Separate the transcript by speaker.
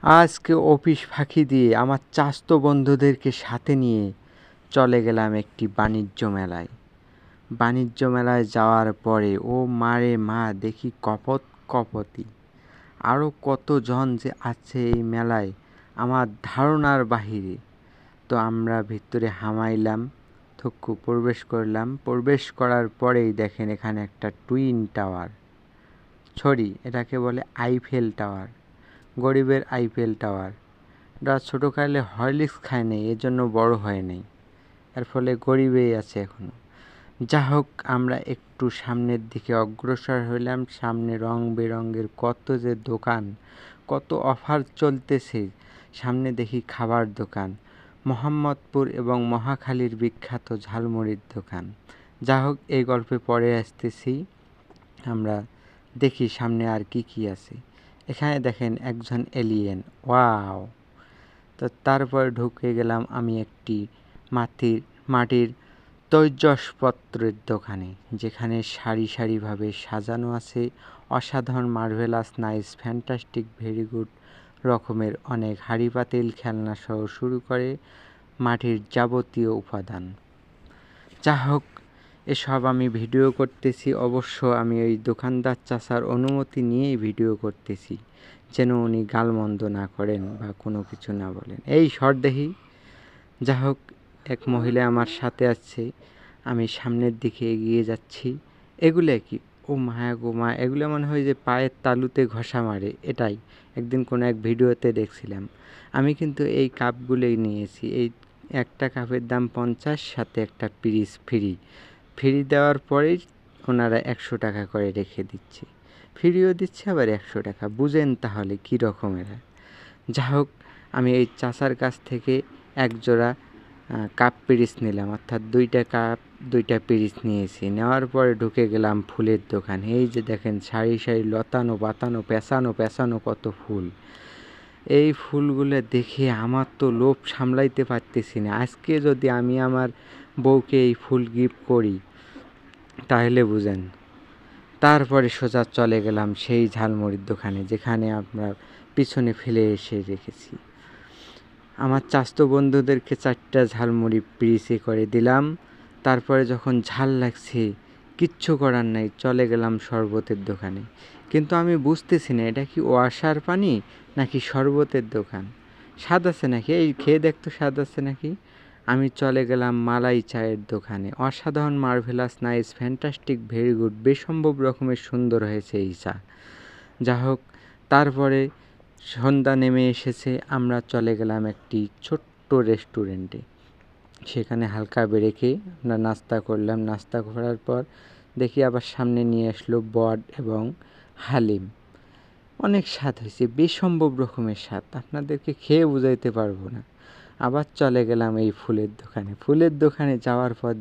Speaker 1: আজকে অফিস ফাঁকি দিয়ে আমার চাস্তো বন্ধুদেরকে সাথে নিয়ে চলে গেলাম একটি বাণিজ্য মেলায়। বাণিজ্য মেলায় যাওয়ার পরে ও মারে মা দেখি কপত কপতি আরও কতজন যে আছে এই মেলায় আমার ধারণার বাহিরে। তো আমরা ভিতরে হামাইলাম, থুকু প্রবেশ করলাম। প্রবেশ করার পরেই দেখেন এখানে একটা টুইন টাওয়ার, এটাকে বলে আইফেল টাওয়ার, গরিবের আইফেল টাওয়ার। ওরা ছোটোকালে হরলিক্স খায় নাই, এর জন্য বড় হয় নাই, এর ফলে গরিবেই আছে এখনও। যা হোক, আমরা একটু সামনের দিকে অগ্রসর হইলাম। সামনে রং বেরঙের কত যে দোকান, কত অফার চলতেছে। সামনে দেখি খাবার দোকান, মোহাম্মদপুর এবং মহাখালীর বিখ্যাত ঝালমুড়ির দোকান। যা হোক, এই গল্পে পরে আসতেছি। আমরা দেখি সামনে আর কি কি আছে। এখানে দেখেন একজন এলিয়েন, ওয়াও! তো তারপরে ঢুকে গেলাম আমি একটি মাটির তৈজসপত্রের দোকানে, যেখানে সারি সারিভাবে সাজানো আছে অসাধারণ, marvellous, nice, fantastic, very good রকমের অনেক হাঁড়ি পাতিল, খেলনা সহ শুরু করে মাটির যাবতীয় উপাদান। যা হোক, এসব আমি ভিডিও করতেছি। অবশ্য আমি ওই দোকানদার চাচার অনুমতি নিয়েই ভিডিও করতেছি, যেন উনি গালমন্দ না করেন বা কোনো কিছু না বলেন। এই শর্ট দেখি। যা হোক, এক মহিলা আমার সাথে আছে। আমি সামনের দিকে এগিয়ে যাচ্ছি। এগুলো কি? ও মায়া গো মা! এগুলো মনে হয় যে পায়ের তালুতে ঘষা মারে। এটাই একদিন কোনো এক ভিডিওতে দেখছিলাম। আমি কিন্তু এই কাপগুলোই নিয়েছি। এই একটা কাপের দাম 50, সাথে একটা পিস ফ্রি দেওয়ার পরেই ওনারা 100 টাকা করে রেখে দিচ্ছে। ফ্রিও দিচ্ছে, আবার 100 টাকা। বুঝেন তাহলে কী রকমের। যা হোক, আমি এই চাচার কাছ থেকে এক জোড়া কাপ পিরিচ নিলাম, অর্থাৎ 2টা কাপ 2টা পিরিচ নিয়েছি। নেওয়ার পরে ঢুকে গেলাম ফুলের দোকানে। এই যে দেখেন সারি সারি লতানো পাতানো পেঁচানো কত ফুল। এই ফুলগুলো দেখে আমার তো লোভ সামলাইতে পারতেছি না। আজকে যদি আমি আমার বউকে এই ফুল গিফট করি তাহলে বুঝেন। তারপরে সোজা চলে গেলাম সেই ঝালমুড়ির দোকানে, যেখানে আপনার পিছনে ফেলে এসে রেখেছি। আমার চাস্তো বন্ধুদেরকে 4টা ঝালমুড়ি পিরিচে করে দিলাম। তারপরে যখন ঝাল লাগছে, কিচ্ছু করার নাই, চলে গেলাম শরবতের দোকানে। কিন্তু আমি বুঝতেছি না এটা কি ওয়াসার পানি নাকি শরবতের দোকান। স্বাদ আছে নাকি? এই খেয়ে দেখতো স্বাদ আছে নাকি। আমি চলে গেলাম মালাই চায়ের দোকানে। অসাধারণ, marvellous, nice, fantastic, very good, বেসম্ভব রকমের সুন্দর হয়েছে এই চা। যা হোক, তারপরে সন্ধ্যা নেমে এসেছে। আমরা চলে গেলাম একটি ছোট্ট রেস্টুরেন্টে। সেখানে হালকা ব্রেকে আমরা নাস্তা করলাম। নাস্তা করার পর দেখি আবার সামনে নিয়ে আসলো বড এবং হালিম। অনেক স্বাদ হয়েছে, বেসম্ভব রকমের স্বাদ, আপনাদেরকে খেয়ে বুঝাইতে পারবো না। আবার চলে গেলাম এই ফুলের দোকানে যাওয়ার পর